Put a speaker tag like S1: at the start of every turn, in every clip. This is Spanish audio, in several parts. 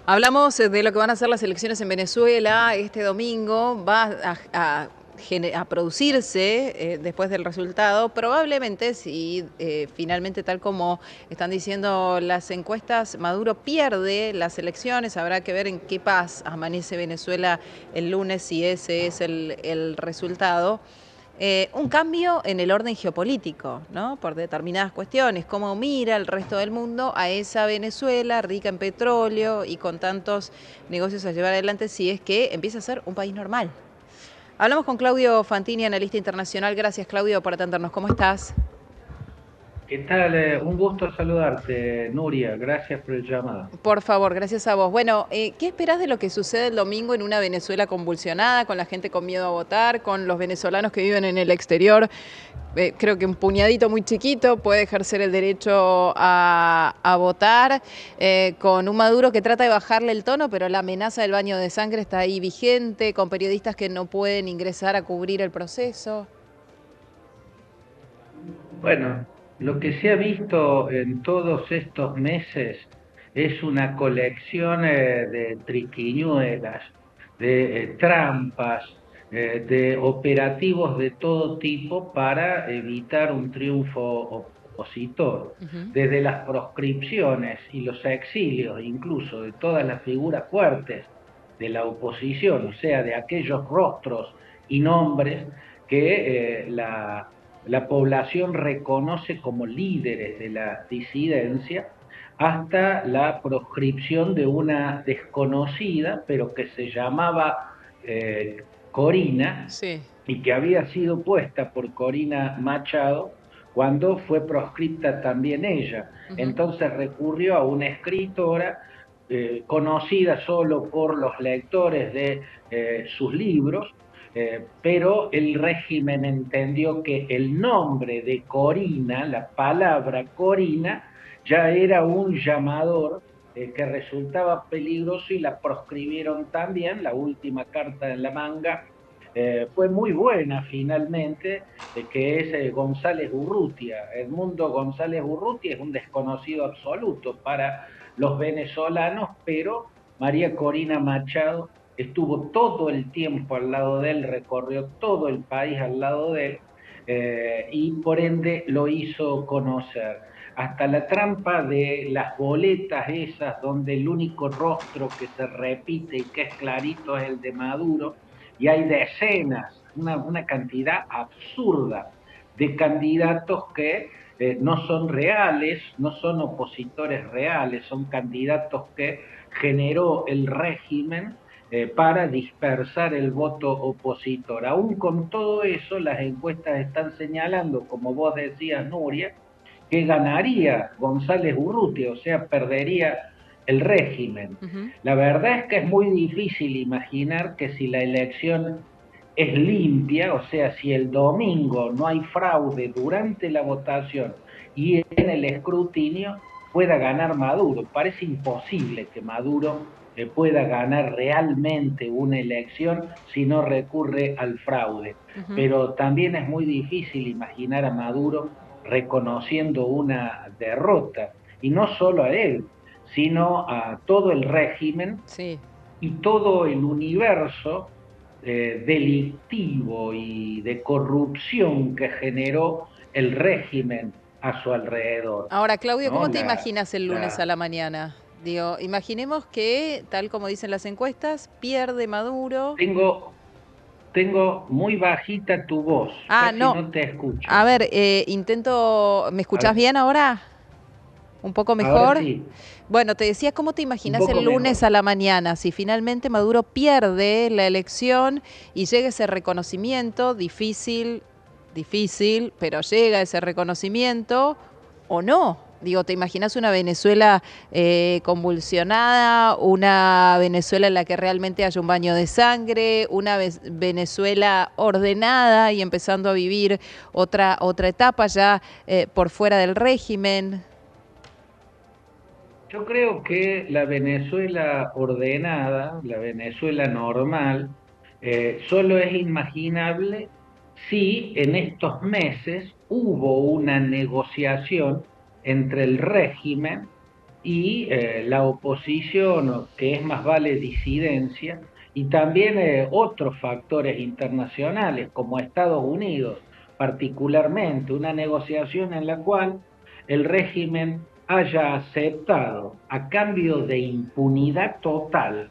S1: Hablamos de lo que van a ser las elecciones en Venezuela este domingo. Va a producirse después del resultado. Probablemente, si finalmente, tal como están diciendo las encuestas, Maduro pierde las elecciones, habrá que ver en qué paz amanece Venezuela el lunes, si ese es el resultado. Un cambio en el orden geopolítico, ¿no? Por determinadas cuestiones, cómo mira el resto del mundo a esa Venezuela rica en petróleo y con tantos negocios a llevar adelante, si es que empieza a ser un país normal. Hablamos con Claudio Fantini, analista internacional. Gracias, Claudio, por atendernos. ¿Cómo estás?
S2: ¿Qué tal? Un gusto saludarte, Nuria. Gracias por el llamado.
S1: Por favor, gracias a vos. Bueno, ¿qué esperás de lo que sucede el domingo en una Venezuela convulsionada, con la gente con miedo a votar, con los venezolanos que viven en el exterior? Creo que un puñadito muy chiquito puede ejercer el derecho a votar, con un Maduro que trata de bajarle el tono, pero la amenaza del baño de sangre está ahí vigente, con periodistas que no pueden ingresar a cubrir el proceso.
S2: Bueno, lo que se ha visto en todos estos meses es una colección de triquiñuelas, de trampas, de operativos de todo tipo para evitar un triunfo opositor.
S1: Ujú.
S2: Desde las proscripciones y los exilios, incluso de todas las figuras fuertes de la oposición, o sea, de aquellos rostros y nombres que la población reconoce como líderes de la disidencia, hasta la proscripción de una desconocida, pero que se llamaba Corina,
S1: Sí.
S2: y que había sido puesta por Corina Machado cuando fue proscripta también ella.
S1: Ujú.
S2: Entonces recurrió a una escritora conocida solo por los lectores de sus libros, pero el régimen entendió que el nombre de Corina, la palabra Corina, ya era un llamador que resultaba peligroso y la proscribieron también. La última carta en la manga fue muy buena finalmente, que es González Urrutia. Edmundo González Urrutia es un desconocido absoluto para los venezolanos, pero María Corina Machado estuvo todo el tiempo al lado de él, recorrió todo el país al lado de él, y por ende lo hizo conocer. Hasta la trampa de las boletas esas, donde el único rostro que se repite y que es clarito es el de Maduro, y hay decenas, una cantidad absurda de candidatos que no son reales, no son opositores reales, son candidatos que generó el régimen para dispersar el voto opositor. Aún con todo eso, las encuestas están señalando, como vos decías, Nuria, que ganaría González Urrutia, o sea, perdería el régimen.
S1: Ujú.
S2: La verdad es que es muy difícil imaginar que si la elección es limpia, o sea, si el domingo no hay fraude durante la votación y en el escrutinio, pueda ganar Maduro. Parece imposible que Maduro pueda ganar realmente una elección si no recurre al fraude.
S1: Ujú.
S2: Pero también es muy difícil imaginar a Maduro reconociendo una derrota, y no solo a él, sino a todo el régimen
S1: Sí.
S2: y todo el universo delictivo y de corrupción que generó el régimen a su alrededor,
S1: Ahora, Claudio,
S2: ¿no?
S1: ¿cómo te imaginas el lunes a
S2: La,
S1: la mañana? Digo, imaginemos que, tal como dicen las encuestas, pierde Maduro.
S2: tengo, tengo muy bajita tu voz,
S1: Ah,
S2: casi
S1: no.
S2: no te escucho.
S1: A ver, intento. ¿Me
S2: A
S1: escuchás
S2: ver,
S1: bien ahora? ¿Un poco
S2: ahora
S1: mejor?
S2: sí,
S1: Bueno, te decía, ¿cómo te
S2: un
S1: imaginas
S2: poco
S1: el lunes
S2: mejor.
S1: a la mañana si finalmente Maduro pierde la elección y llega ese reconocimiento difícil, difícil, pero llega ese reconocimiento o no? Digo, ¿te imaginas una Venezuela convulsionada, una Venezuela en la que realmente haya un baño de sangre, una Venezuela ordenada y empezando a vivir otra etapa ya por fuera del régimen?
S2: Yo creo que la Venezuela ordenada, la Venezuela normal, solo es imaginable si en estos meses hubo una negociación entre el régimen y la oposición, que es más vale disidencia, y también otros factores internacionales, como Estados Unidos, particularmente, una negociación en la cual el régimen haya aceptado, a cambio de impunidad total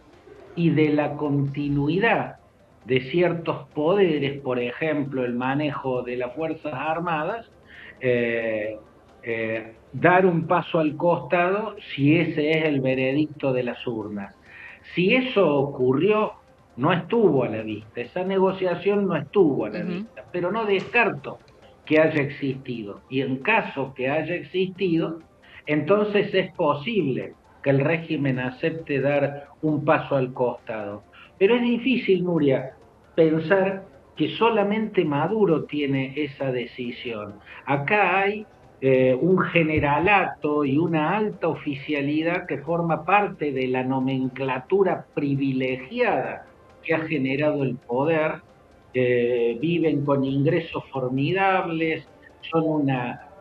S2: y de la continuidad de ciertos poderes, por ejemplo, el manejo de las Fuerzas Armadas, eh, dar un paso al costado si ese es el veredicto de las urnas. Si eso ocurrió, no estuvo a la vista, esa negociación no estuvo a la
S1: Ujú.
S2: vista, pero no descarto que haya existido. Y en caso que haya existido, entonces es posible que el régimen acepte dar un paso al costado. Pero es difícil, Nuria, pensar que solamente Maduro tiene esa decisión. Acá hay un generalato y una alta oficialidad que forma parte de la nomenclatura privilegiada que ha generado el poder, viven con ingresos formidables, son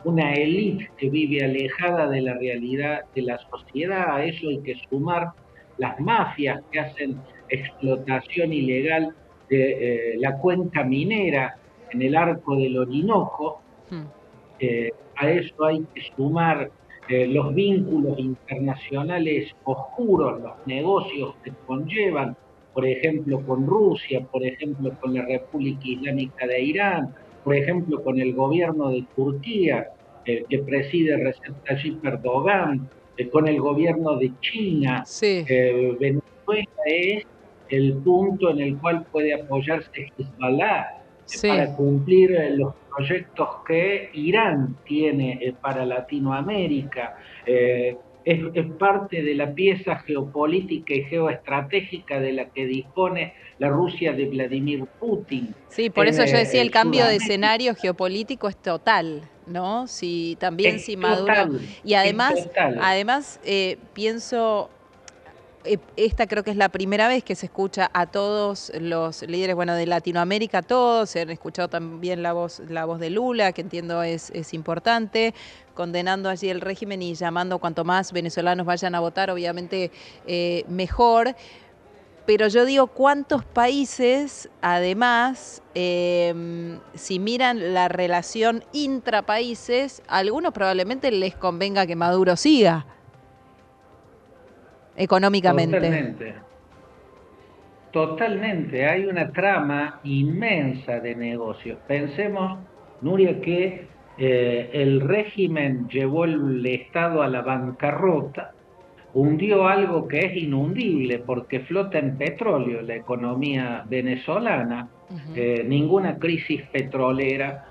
S2: una élite que vive alejada de la realidad de la sociedad. A eso hay que sumar las mafias que hacen explotación ilegal de la cuenca minera en el arco del Orinoco.
S1: Mm.
S2: A eso hay que sumar los vínculos internacionales oscuros, los negocios que conllevan, por ejemplo, con Rusia, por ejemplo, con la República Islámica de Irán, por ejemplo, con el gobierno de Turquía, que preside Recep Tayyip Erdogan, con el gobierno de China.
S1: Sí,
S2: Venezuela es el punto en el cual puede apoyarse Hezbollah
S1: sí.
S2: para cumplir los proyectos que Irán tiene para Latinoamérica. Es parte de la pieza geopolítica y geoestratégica de la que dispone la Rusia de Vladimir Putin
S1: Sí, por
S2: en
S1: eso yo decía el cambio de
S2: Sudamérica.
S1: escenario geopolítico es total, ¿no? Si también
S2: Es
S1: si Maduro
S2: total,
S1: y
S2: es
S1: además,
S2: total.
S1: pienso esta creo que es la primera vez que se escucha a todos los líderes, bueno, de Latinoamérica, todos, se han escuchado también la voz de Lula, que entiendo es importante, condenando allí el régimen y llamando cuanto más venezolanos vayan a votar, obviamente mejor. Pero yo digo, ¿cuántos países, además, si miran la relación intrapaíses, a algunos probablemente les convenga que Maduro siga económicamente?
S2: Totalmente, totalmente. Hay una trama inmensa de negocios. Pensemos, Nuria, que el régimen llevó el Estado a la bancarrota, hundió algo que es inundible porque flota en petróleo la economía venezolana.
S1: Ujú.
S2: Ninguna crisis petrolera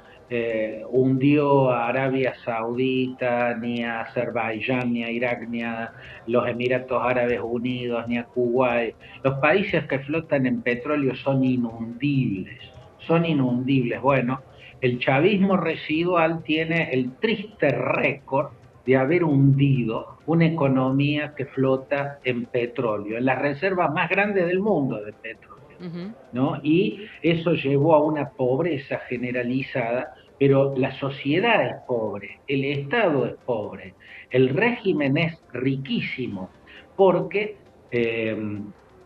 S2: hundió a Arabia Saudita, ni a Azerbaiyán, ni a Irak, ni a los Emiratos Árabes Unidos, ni a Kuwait. Los países que flotan en petróleo son inundibles, son
S1: Ujú.
S2: inundibles. Bueno, el chavismo residual tiene el triste récord de haber hundido una economía que flota en petróleo, en las reservas más grandes del mundo de petróleo,
S1: Ujú.
S2: ¿no? Y eso llevó a una pobreza generalizada, pero la sociedad es pobre, el Estado es pobre, el régimen es riquísimo, porque eh,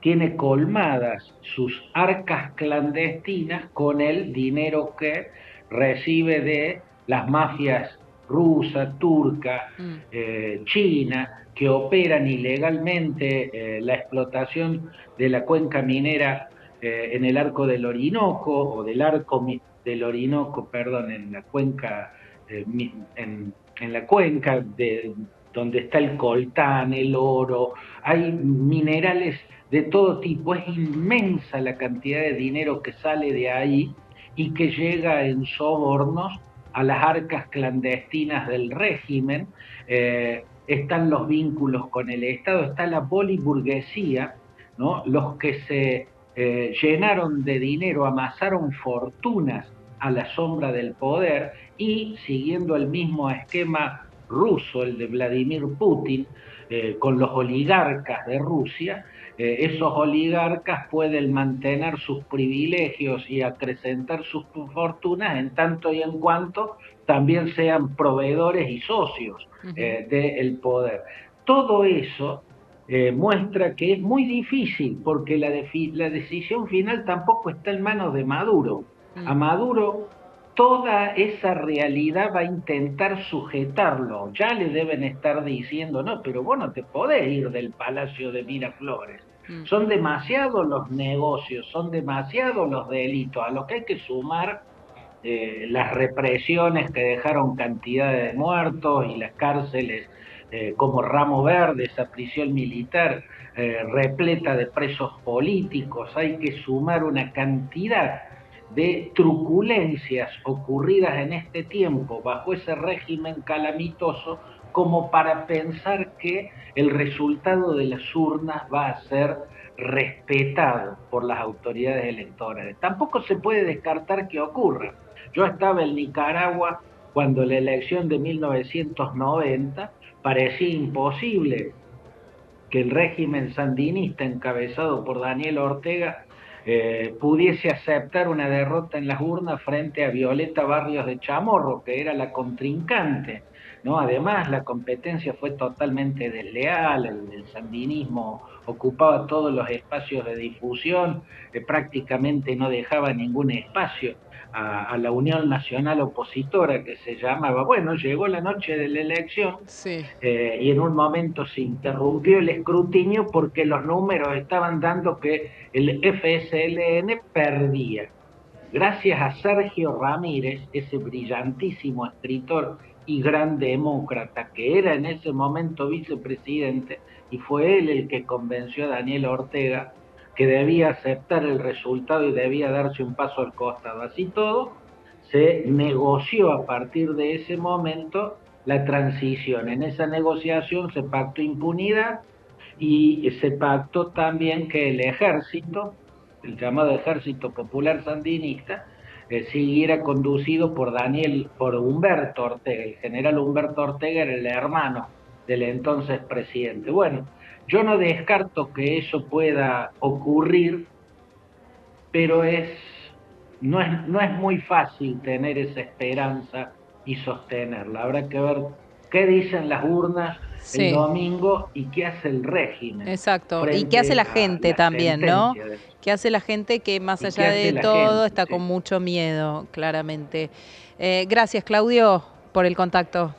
S2: tiene colmadas sus arcas clandestinas con el dinero que recibe de las mafias rusa, turca,
S1: Mm.
S2: China, que operan ilegalmente la explotación de la cuenca minera en el arco del Orinoco, o del arco del Orinoco, perdón, en la cuenca, en la cuenca donde está el coltán, el oro, hay minerales de todo tipo, es inmensa la cantidad de dinero que sale de ahí y que llega en sobornos a las arcas clandestinas del régimen. Están los vínculos con el Estado, está la poliburguesía, ¿no? Los que se llenaron de dinero, amasaron fortunas a la sombra del poder y, siguiendo el mismo esquema ruso, el de Vladimir Putin, con los oligarcas de Rusia, esos oligarcas pueden mantener sus privilegios y acrecentar sus fortunas en tanto y en cuanto también sean proveedores y socios
S1: Ujú.
S2: del poder. todo eso muestra que es muy difícil, porque la decisión final tampoco está en manos de Maduro. A
S1: Mm.
S2: Maduro toda esa realidad va a intentar sujetarlo. Ya le deben estar diciendo, no, pero vos no te podés ir del Palacio de Miraflores.
S1: Mm.
S2: Son demasiados los negocios, son demasiados los delitos, a los que hay que sumar las represiones que dejaron cantidades de muertos y las cárceles como Ramo Verde, esa prisión militar repleta de presos políticos. Hay que sumar una cantidad de truculencias ocurridas en este tiempo bajo ese régimen calamitoso como para pensar que el resultado de las urnas va a ser respetado por las autoridades electorales. Tampoco se puede descartar que ocurra. Yo estaba en Nicaragua cuando la elección de 1990 parecía imposible que el régimen sandinista encabezado por Daniel Ortega pudiese aceptar una derrota en las urnas frente a Violeta Barrios de Chamorro, que era la contrincante, ¿no? Además, la competencia fue totalmente desleal, el sandinismo ocupaba todos los espacios de difusión, prácticamente no dejaba ningún espacio a la Unión Nacional Opositora, que se llamaba. Bueno, llegó la noche de la elección
S1: Sí.
S2: y en un momento se interrumpió el escrutinio porque los números estaban dando que el FSLN perdía. Gracias a Sergio Ramírez, ese brillantísimo escritor y gran demócrata que era en ese momento vicepresidente, y fue él el que convenció a Daniel Ortega que debía aceptar el resultado y debía darse un paso al costado. Así todo, se negoció a partir de ese momento la transición. En esa negociación se pactó impunidad y se pactó también que el ejército, el llamado Ejército Popular Sandinista, siguiera conducido por Humberto Ortega. El general Humberto Ortega era el hermano del entonces presidente. Bueno, yo no descarto que eso pueda ocurrir, pero no es muy fácil tener esa esperanza y sostenerla. Habrá que ver qué dicen las urnas el
S1: Sí.
S2: domingo y qué hace el régimen
S1: Exacto. ¿Y qué hace
S2: frente
S1: la
S2: a
S1: gente
S2: la
S1: también, no?
S2: sentencia de
S1: ¿Qué hace la gente que más
S2: y qué
S1: allá
S2: hace
S1: de
S2: la
S1: todo
S2: gente,
S1: está con
S2: sí.
S1: mucho miedo, claramente? Gracias, Claudio, por el contacto.